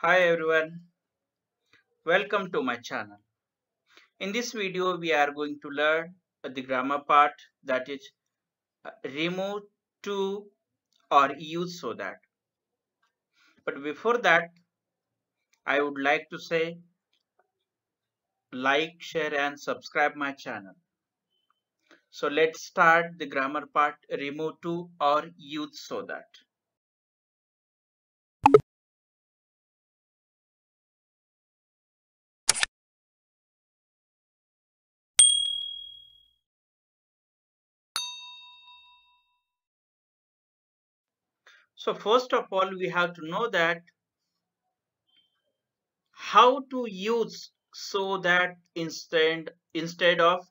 Hi everyone, welcome to my channel. In this video, we are going to learn the grammar part, that is remove to or use so that. But before that, I would like to say like, share and subscribe my channel. So let's start the grammar part, remove to or use so that. So first of all, we have to know that how to use so that instead of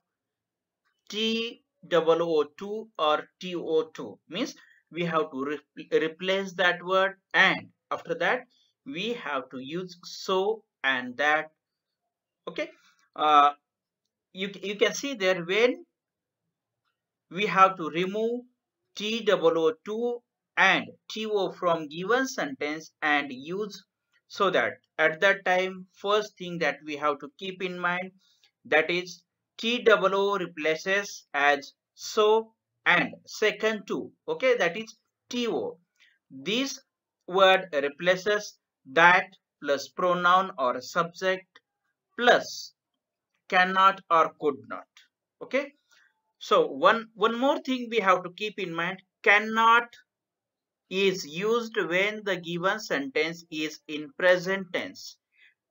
TOO2 or TO2 means we have to replace that word, and after that we have to use so and that. Okay, uh, you can see there when we have to remove TOO2 and TO from given sentence and use so that. At that time, first thing that we have to keep in mind, that is TOO replaces as so and second to. Okay, that is TO. This word replaces that plus pronoun or subject plus cannot or could not. Okay, so one more thing we have to keep in mind, cannot is used when the given sentence is in present tense,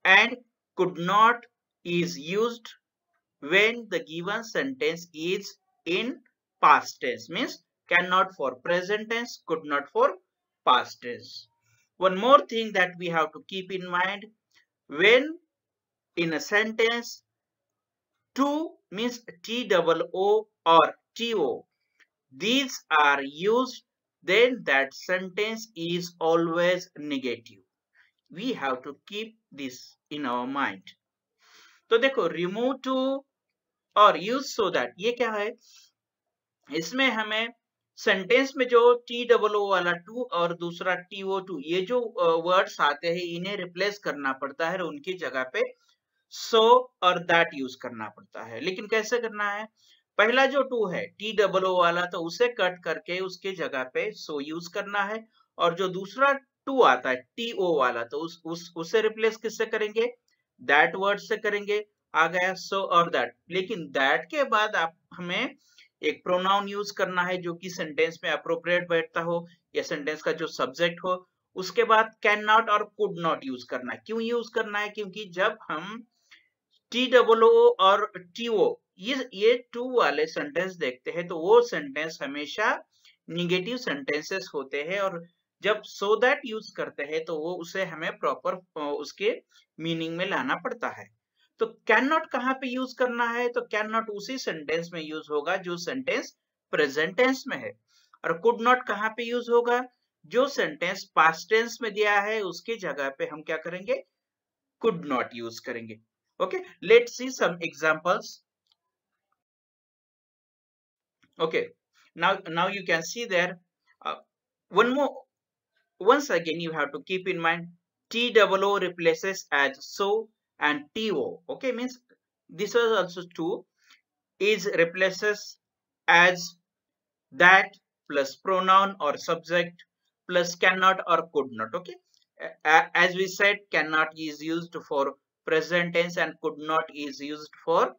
and could not is used when the given sentence is in past tense, means cannot for present tense, could not for past tense. One more thing that we have to keep in mind, when in a sentence to means TOO or TO, these are used, then that sentence is always negative. We have to keep this in our mind. तो देखो remove to और use so that ये क्या है, इसमें हमें sentence में जो TOO वाला टू और दूसरा TO2 ये जो वर्ड्स आते हैं इन्हें रिप्लेस करना पड़ता है, उनकी जगह पे सो और दैट यूज करना पड़ता है। लेकिन कैसे करना है, पहला जो टू है TOO वाला तो उसे कट करके उसके जगह पे सो यूज करना है, और जो दूसरा टू आता है TO वाला तो उसे रिप्लेस किससे करेंगे, दैट वर्ड से करेंगे। आ गया सो और दैट, लेकिन दैट के बाद आप हमें एक प्रोनाउन यूज करना है जो कि सेंटेंस में अप्रोप्रिएट बैठता हो या सेंटेंस का जो सब्जेक्ट हो। उसके बाद कैन नॉट और कुड नॉट यूज करना है। क्यों यूज करना है, क्योंकि जब हम TOO और TO ये टू वाले सेंटेंस देखते हैं तो वो सेंटेंस हमेशा निगेटिव सेंटेंसेस होते हैं, और जब सो दैट यूज करते हैं तो वो उसे हमें प्रॉपर उसके मीनिंग में लाना पड़ता है। तो कैन नॉट कहाँ पे यूज करना है, तो कैन नॉट उसी सेंटेंस में यूज होगा जो सेंटेंस प्रेजेंट टेंस में है, और कुड नॉट कहाँ पे यूज होगा, जो सेंटेंस पास्ट टेंस में दिया है उसकी जगह पे हम क्या करेंगे, could not use करेंगे। Okay, let's see some examples. Okay, now you can see there, uh, one more, once again you have to keep in mind TOO replaces as so and TO. Okay, means this was also true, is replaces as that plus pronoun or subject plus cannot or could not. Okay, as we said, cannot is used for present tense and could not is used for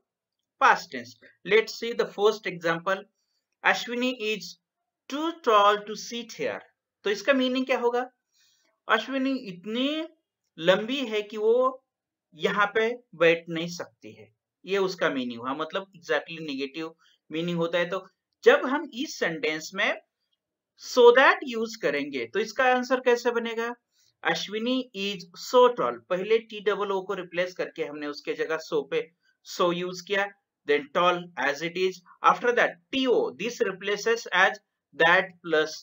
past tense. Let's see the first example. Ashwini is too tall to sit here. तो इसका meaning क्या होगा, अश्विनी इतनी लंबी है कि वो यहाँ पे बैठ नहीं सकती है, ये उसका मीनिंग हुआ, मतलब एग्जैक्टली नेगेटिव मीनिंग होता है। तो जब हम इस सेंटेंस में सो दैट यूज करेंगे तो इसका आंसर कैसे बनेगा, अश्विनी इज सो टॉल, पहले TOO को रिप्लेस करके हमने उसके जगह सो पे सो यूज किया, then tall as it is. After that TO, this replaces as that plus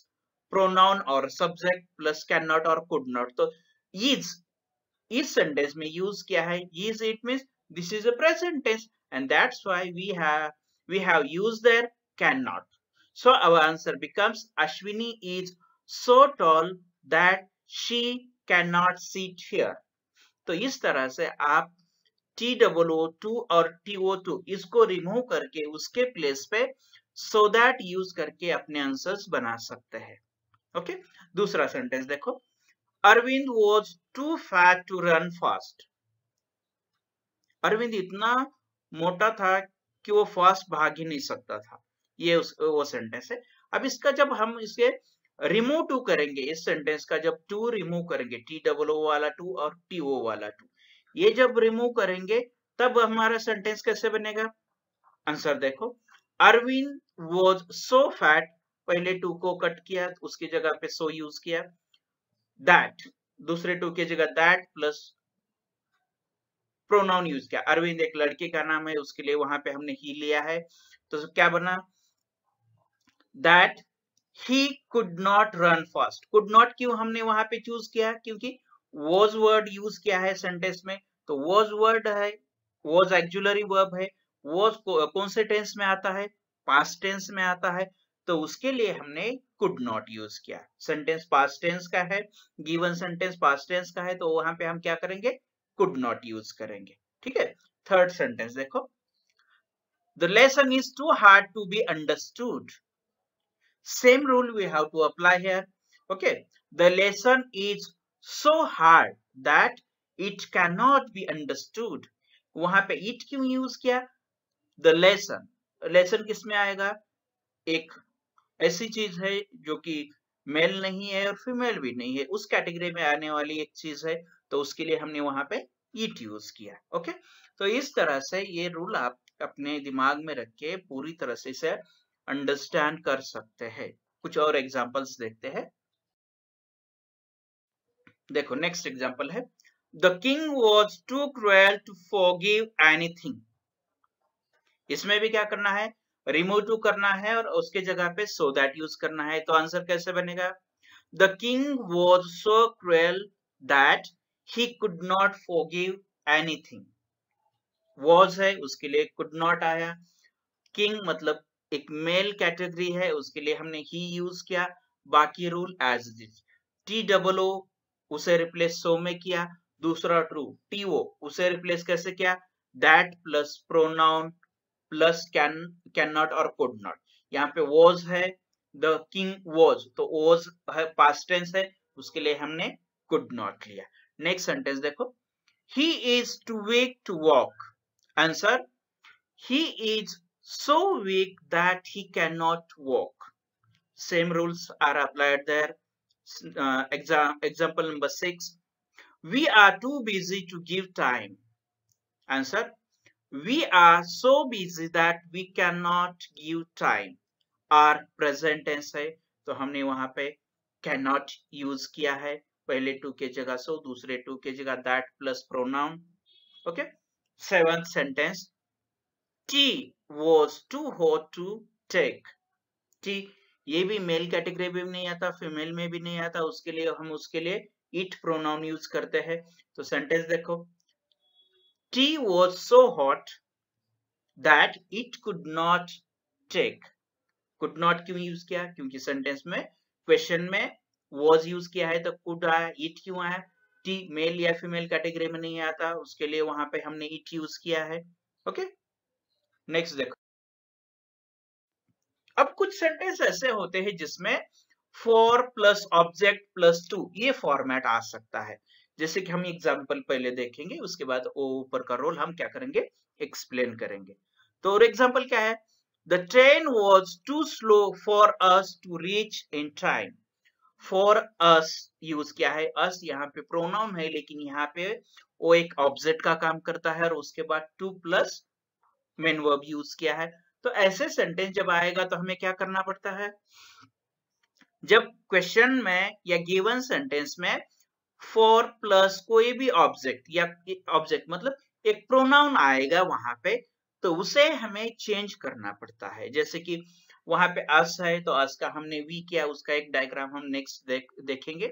pronoun or subject plus cannot or could not. तो is इस सेंटेंस में यूज किया है is, it means this is a present tense, and that's why we have used there cannot. So our answer becomes Ashwini is so tall that she cannot sit here. तो इस तरह से आप TOO2 और TO2 इसको remove करके उसके place पे सो दैट यूज करके अपने आंसर्स बना सकते हैं। ओके, दूसरा सेंटेंस देखो, Arvind was too fat to run fast. Arvind इतना मोटा था कि वो फास्ट भाग ही नहीं सकता था। ये वो सेंटेंस है। अब इसका जब हम इसे रिमूव टू करेंगे, इस सेंटेंस का जब टू रिमूव करेंगे, TOO वाला टू और TO वाला टू, ये जब रिमूव करेंगे तब हमारा सेंटेंस कैसे बनेगा? आंसर देखो, अरविंद वॉज सो फैट, पहले टू को कट किया, उसकी जगह पे सो यूज किया, दैट दूसरे टू की जगह दैट प्लस प्रोनाउन यूज किया। अरविंद एक लड़के का नाम है, उसके लिए वहां पे हमने ही लिया है, तो क्या बना? That he could not run fast. Could not क्यों हमने वहां पे चूज किया? क्योंकि वॉज वर्ड यूज किया है सेंटेंस में, तो वॉज वर्ड है, वॉज एक्जुलरी वर्ब है, वॉज कौन से टेंस में आता है? पास्ट टेंस में आता है, तो उसके लिए हमने कुड नॉट यूज किया। सेंटेंस पास्ट टेंस का है, गिवन सेंटेंस पास्ट टेंस का है, तो वहां पे हम क्या करेंगे? कुड नॉट यूज करेंगे। ठीक है, थर्ड सेंटेंस देखो, the lesson is too hard to be understood. Same rule we have to apply here. Okay, the lesson is so hard that it cannot be understood. वहां पे it क्यों use किया? The lesson, lesson किस में आएगा? एक ऐसी चीज है जो कि मेल नहीं है और फीमेल भी नहीं है, उस कैटेगरी में आने वाली एक चीज है, तो उसके लिए हमने वहां पे it यूज किया। ओके, तो इस तरह से ये रूल आप अपने दिमाग में रख के पूरी तरह से इसे अंडरस्टैंड कर सकते हैं। कुछ और एग्जांपल्स देखते हैं। देखो, नेक्स्ट एग्जांपल है, the king was too cruel to forgive anything. इसमें भी क्या करना है? रिमूव टू करना है और उसके जगह पे सो दैट यूज करना है। तो आंसर कैसे बनेगा? The king was so cruel that he could not forgive anything. Was है, उसके लिए कुड नॉट आया। किंग मतलब एक मेल कैटेगरी है, उसके लिए हमने ही यूज किया। बाकी rule as it is. TOO उसे रिप्लेस सो में किया। दूसरा ट्रू, TO उसे रिप्लेस कैसे किया? That plus pronoun plus can not और कुड नॉट। यहाँ पे वॉज है, द किंग वॉज, तो वॉज है पास्ट टेंस है, उसके लिए हमने कुड नॉट लिया। नेक्स्ट सेंटेंस देखो, he is too weak to walk. Answer, he is so weak that he cannot walk. Same rules are applied there. Example number 6. We are too busy to give time. Answer, we are so busy that we cannot give time. Our present tense है, तो हमने वहां पे cannot use किया है। पहले to के जगह so, दूसरे टू के जगह that plus pronoun. Okay. Seventh sentence, tea was too hot to take. tea ये भी मेल कैटेगरी में भी नहीं आता, फीमेल में भी नहीं आता, उसके लिए हम उसके लिए इट प्रोनाउन यूज करते हैं। तो सेंटेंस देखो, tea was so hot that it could not take. could not क्यों यूज किया? क्योंकि सेंटेंस में क्वेश्चन में was यूज किया है, तो could आया। it क्यों आया? टी मेल या फीमेल कैटेगरी में नहीं आता, उसके लिए वहां पे हमने it यूज किया है। ओके, नेक्स्ट देखो, अब कुछ सेंटेंस ऐसे होते हैं जिसमें for plus object plus two ये फॉर्मेट आ सकता है। जैसे कि हम एग्जांपल पहले देखेंगे, उसके बाद ऊपर का रोल हम क्या करेंगे? एक्सप्लेन करेंगे। तो और एग्जांपल क्या है? The train was too slow for us to reach in time. For us use किया है, अस यहाँ पे प्रोनाउन है, लेकिन यहाँ पे वो एक ऑब्जेक्ट का काम करता है, और उसके बाद two plus main verb use किया है। तो ऐसे सेंटेंस जब आएगा तो हमें क्या करना पड़ता है? जब क्वेश्चन में या गिवन सेंटेंस में फॉर प्लस कोई भी ऑब्जेक्ट या ऑब्जेक्ट मतलब एक प्रोनाउन आएगा वहां पे, तो उसे हमें चेंज करना पड़ता है। जैसे कि वहां पे अस है, तो अस का हमने वी किया, उसका एक डायग्राम हम नेक्स्ट देखेंगे।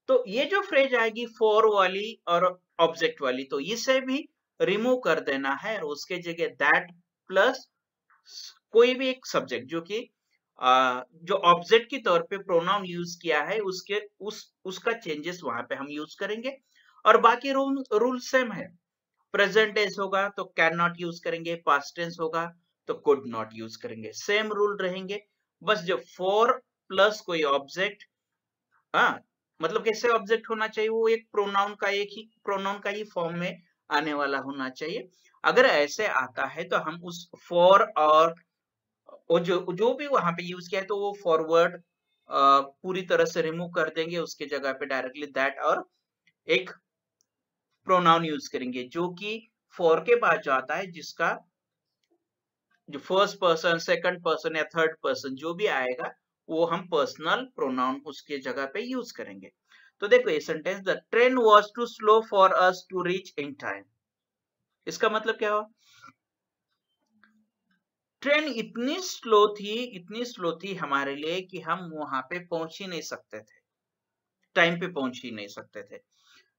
तो ये जो फ्रेज आएगी फॉर वाली और ऑब्जेक्ट वाली, तो इसे भी रिमूव कर देना है, और उसके जगह दैट प्लस कोई भी एक सब्जेक्ट जो कि जो ऑब्जेक्ट के तौर पे प्रोनाउन यूज किया है, उसका चेंजेस वहां पे हम यूज करेंगे। और बाकी रूल सेम है। प्रेजेंट टेंस होगा तो कैन नॉट यूज करेंगे, पास्ट टेंस होगा तो कुड नॉट यूज करेंगे, सेम रूल रहेंगे। बस जो फॉर प्लस कोई ऑब्जेक्ट, हाँ मतलब कैसे ऑब्जेक्ट होना चाहिए, वो एक प्रोनाउन का ही फॉर्म में आने वाला होना चाहिए। अगर ऐसे आता है तो हम उस फॉर और जो भी वहां पे यूज किया है तो वो फॉरवर्ड पूरी तरह से रिमूव कर देंगे, उसके जगह पे डायरेक्टली दैट और एक प्रोनाउन यूज करेंगे जो कि फॉर के बाद जो आता है, जिसका जो फर्स्ट पर्सन, सेकंड पर्सन या थर्ड पर्सन जो भी आएगा वो हम पर्सनल प्रोनाउन उसके जगह पे यूज करेंगे। तो देखो ये sentence, the train was too slow for us to reach in time, इसका मतलब क्या हुआ, ट्रेन इतनी स्लो थी हमारे लिए कि हम वहां पे पहुंच ही नहीं सकते थे, टाइम पे पहुंच ही नहीं सकते थे।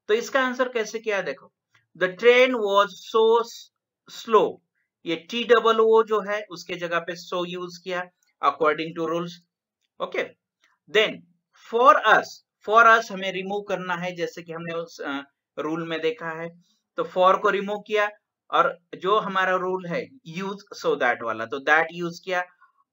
तो इसका आंसर कैसे किया, देखो the train was so slow, ये TOO जो है उसके जगह पे सो यूज किया according to rules. Okay, then for us हमें रिमूव करना है, जैसे कि हमने उस रूल में देखा है। तो फॉर को रिमूव किया और जो हमारा रूल है यूज सो दैट वाला, तो दैट यूज किया।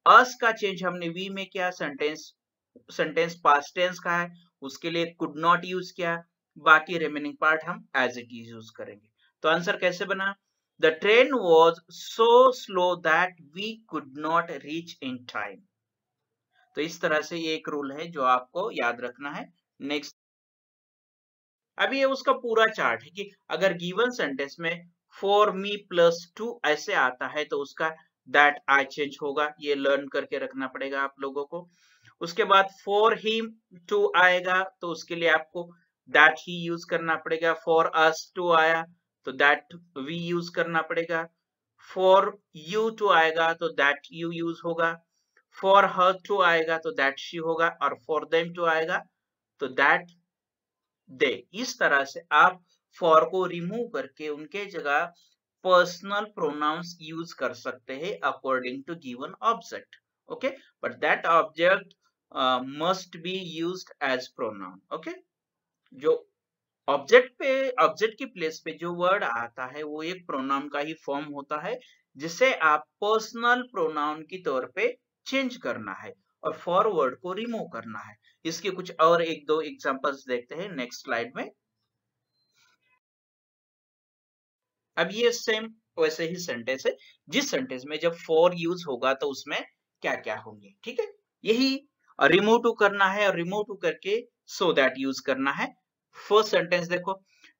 अस का चेंज हमने वी में किया, सेंटेंस पास्ट टेंस का है, उसके लिए कुड नॉट यूज किया, बाकी रिमेनिंग पार्ट हम एज इट इज यूज करेंगे। तो आंसर कैसे बना, the train was so slow that we could not reach in time. तो इस तरह से ये एक रूल है जो आपको याद रखना है। नेक्स्ट, अभी ये उसका पूरा चार्ट है कि अगर गिवन सेंटेंस में फॉर मी प्लस टू ऐसे आता है तो उसका दैट आई चेंज होगा, ये लर्न करके रखना पड़ेगा आप लोगों को। उसके बाद फॉर हिम टू आएगा तो उसके लिए आपको दैट ही यूज करना पड़ेगा। फॉर अस टू आया तो दैट वी यूज करना पड़ेगा। फॉर यू टू आएगा तो दैट यू यूज होगा। फॉर हर टू आएगा तो दैट शी होगा, और फॉर देम टू आएगा तो दैट दे। इस तरह से आप फॉर को रिमूव करके उनके जगह पर्सनल प्रोनाउंस यूज कर सकते हैं according to given object. Okay, but that object must be used as pronoun. Okay, जो ऑब्जेक्ट की प्लेस पे जो वर्ड आता है वो एक प्रोनाउन का ही फॉर्म होता है, जिसे आप पर्सनल प्रोनाउन की तौर पे चेंज करना है और फॉरवर्ड को रिमूव करना है। इसके कुछ और एक दो एग्जांपल्स देखते हैं नेक्स्ट स्लाइड में। अब ये सेम वैसे ही सेंटेंस है, जिस सेंटेंस में जब फॉर यूज होगा तो उसमें क्या क्या होंगे, ठीक है। यही रिमूव टू करना है और रिमूव टू करके सो दैट यूज करना है। फर्स्ट सेंटेंस देखो,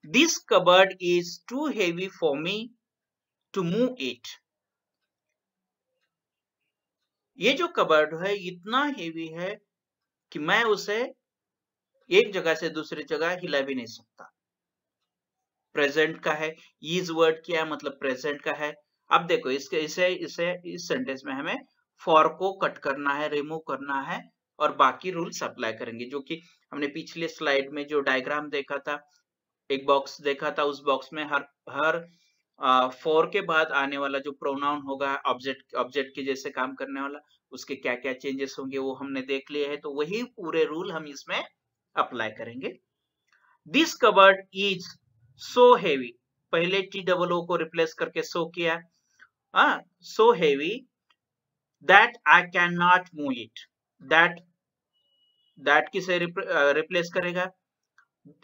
this cupboard is too heavy for me to move it. ये जो कबर्ड है इतना हेवी है कि मैं उसे एक जगह से दूसरी जगह हिला भी नहीं सकता। प्रेजेंट का है, इज वर्ड क्या है, मतलब प्रेजेंट का है। अब देखो इसके इसे इसे इस सेंटेंस में हमें फॉर को कट करना है, रिमूव करना है और बाकी रूल्स अप्लाई करेंगे, जो कि हमने पिछले स्लाइड में जो डायग्राम देखा था, एक बॉक्स देखा था, उस बॉक्स में हर हर फॉर के बाद आने वाला जो प्रोनाउन होगा ऑब्जेक्ट के जैसे काम करने वाला, उसके क्या क्या चेंजेस होंगे वो हमने देख लिए हैं। तो वही पूरे रूल हम इसमें अप्लाई करेंगे। This cupboard is so heavy, पहले TOO को रिप्लेस करके सो किया, so heavy that I can not move it. That किसे रिप्लेस करेगा,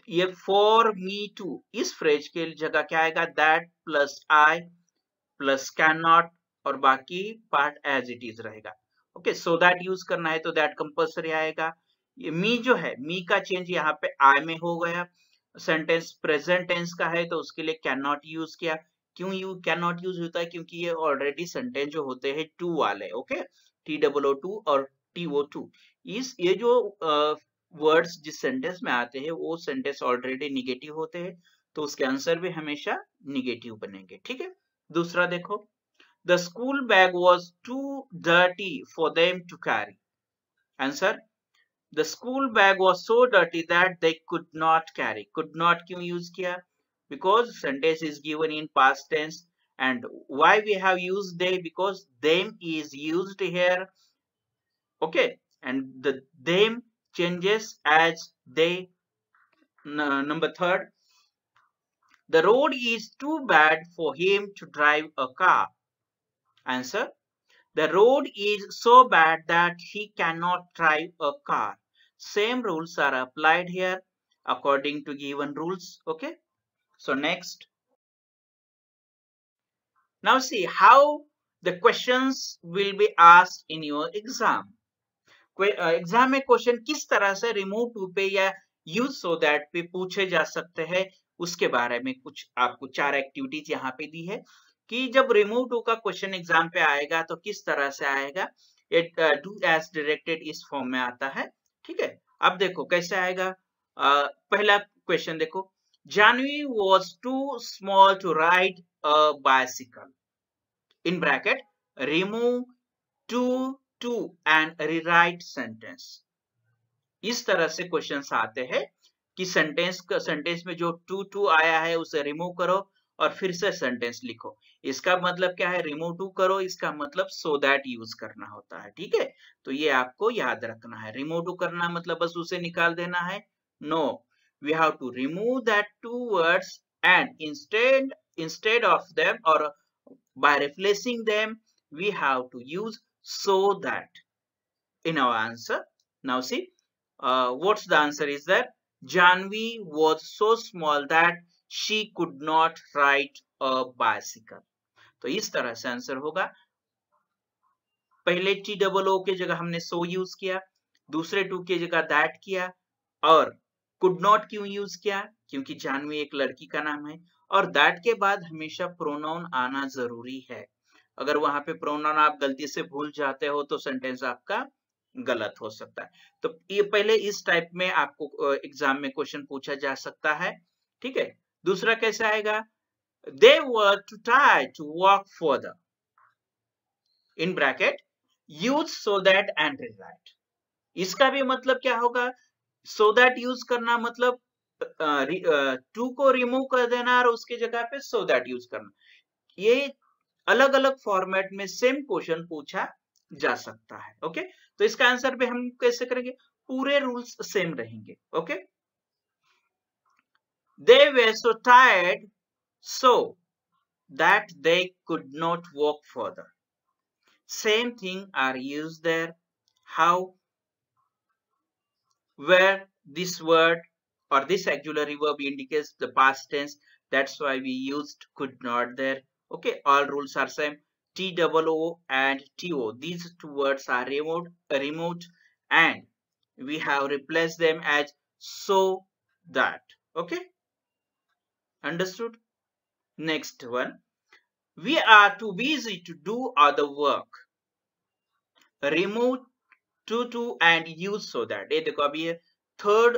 ये फॉर मी टू, इस फ्रेज के जगह क्या आएगा, that plus I plus can not और बाकी पार्ट एज इट इज रहेगा। ओके, सो दैट यूज करना है तो दैट कंपल्सरी आएगा। ये मी जो है, मी का चेंज यहाँ पे आई में हो गया। सेंटेंस प्रेजेंट टेंस का है तो उसके लिए कैन नॉट यूज किया। क्यों यू कैन नॉट यूज होता है, क्योंकि ये ऑलरेडी सेंटेंस जो होते हैं टू वाले, ओके, TOO और TO2, इस ये जो वर्ड्स जिस सेंटेंस में आते हैं वो सेंटेंस ऑलरेडी निगेटिव होते हैं, तो उसके आंसर भी हमेशा निगेटिव बनेंगे, ठीक है। दूसरा देखो, the school bag was too dirty for them to carry. Answer, the school bag was so dirty that they could not carry. Could not क्यों यूज किया, because sentence is given in past tense, and why we have used they, because them is used here, okay, and the them changes as they. Number third, The road is too bad for him to drive a car. Answer. The road is so bad that he cannot drive a car. Same rules are applied here according to given rules. Okay. So next. Now see how the questions will be asked in your exam. Exam में question किस तरह से remove to पे या use so that पे पूछे जा सकते हैं, उसके बारे में कुछ आपको 4 एक्टिविटीज यहाँ पे दी है कि जब रिमूव टू का क्वेश्चन एग्जाम पे आएगा तो किस तरह से आएगा। डू एज डायरेक्टेड इस फॉर्म में आता है। ठीक है, अब देखो कैसे आएगा। पहला क्वेश्चन देखो, Jahnavi was too small to ride a bicycle, in bracket remove too and rewrite sentence. इस तरह से क्वेश्चंस आते हैं कि सेंटेंस में जो टू आया है उसे रिमूव करो और फिर से सेंटेंस लिखो। इसका मतलब क्या है, रिमूव टू करो, इसका मतलब सो दैट यूज करना होता है। ठीक है, तो ये आपको याद रखना है। रिमूव टू करना मतलब बस उसे निकाल देना है, no, we have to remove that two words and instead of them और by replacing them we have to use so that in our answer. Now see what's the answer is that Janvi was so small that she could not ride a bicycle. तो इस तरह से answer होगा। पहले T double O के जगह हमने सो use किया, दूसरे टू के जगह दैट किया, और कुड नॉट क्यों यूज किया, क्योंकि जानवी एक लड़की का नाम है, और दैट के बाद हमेशा प्रोनाउन आना जरूरी है। अगर वहां पे प्रोनाउन आप गलती से भूल जाते हो तो सेंटेंस आपका गलत हो सकता है। तो ये पहले इस टाइप में आपको एग्जाम में क्वेश्चन पूछा जा सकता है। ठीक है, दूसरा कैसे आएगा, they were too try to walk further, in bracket use so that and rewrite. इसका भी मतलब क्या होगा, सो दैट यूज करना मतलब टू को रिमूव कर देना और उसके जगह पे सो दैट यूज करना। ये अलग अलग फॉर्मेट में सेम क्वेश्चन पूछा जा सकता है। ओके, तो इसका आंसर भी हम कैसे करेंगे, पूरे रूल्स सेम रहेंगे। Okay, they were so tired so that they could not walk further, same thing are used there. How, where this word or this auxiliary verb indicates the past tense, that's why we used could not there. Okay, all rules are same. T double O and TO, these two words are removed and we have replaced them as so that. Okay, understood. Next one, we are too busy to do other work, remove to and use so that। ये देखो अभी ये third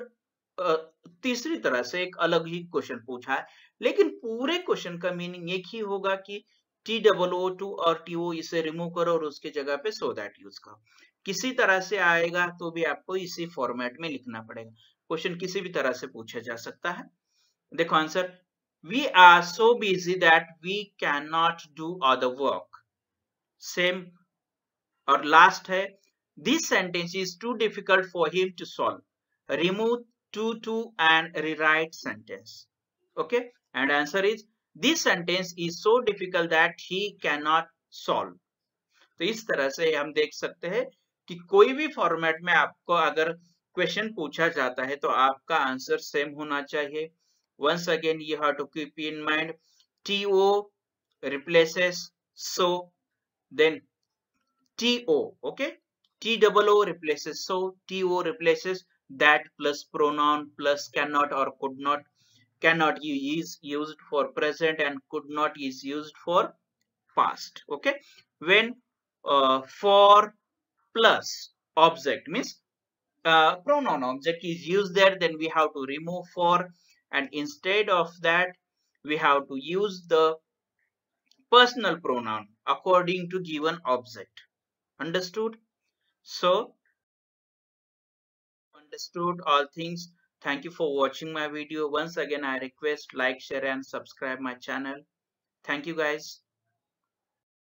तीसरी तरह से एक अलग ही question पूछा है, लेकिन पूरे क्वेश्चन का मीनिंग एक ही होगा कि टी डबल ओ टू और टी ओ इसे रिमूव करो और उसके जगह पे सो दैट यूज करो। किसी तरह से आएगा तो भी आपको इसी फॉर्मेट में लिखना पड़ेगा। क्वेश्चन किसी भी तरह से पूछा जा सकता है। देखो answer, we are so busy that we can not do other work, same. और लास्ट है, this sentence is too difficult for him to solve, remove to and rewrite sentence. Okay, and answer is this sentence is so difficult that he cannot solve. तो इस तरह से हम देख सकते हैं कि कोई भी फॉर्मेट में आपको अगर क्वेश्चन पूछा जाता है तो आपका आंसर सेम होना चाहिए। once again you have to keep in mind, to replaces so, then to, okay, t double o replaces so, to replaces that plus pronoun plus cannot or could not. Cannot is used for present and could not is used for past. Okay, when for plus object means pronoun object is used there, then we have to remove for, and instead of that we have to use the personal pronoun according to given object. Understood? So, understood all things. Thank you for watching my video. Once again, I request like, share and subscribe my channel. Thank you guys.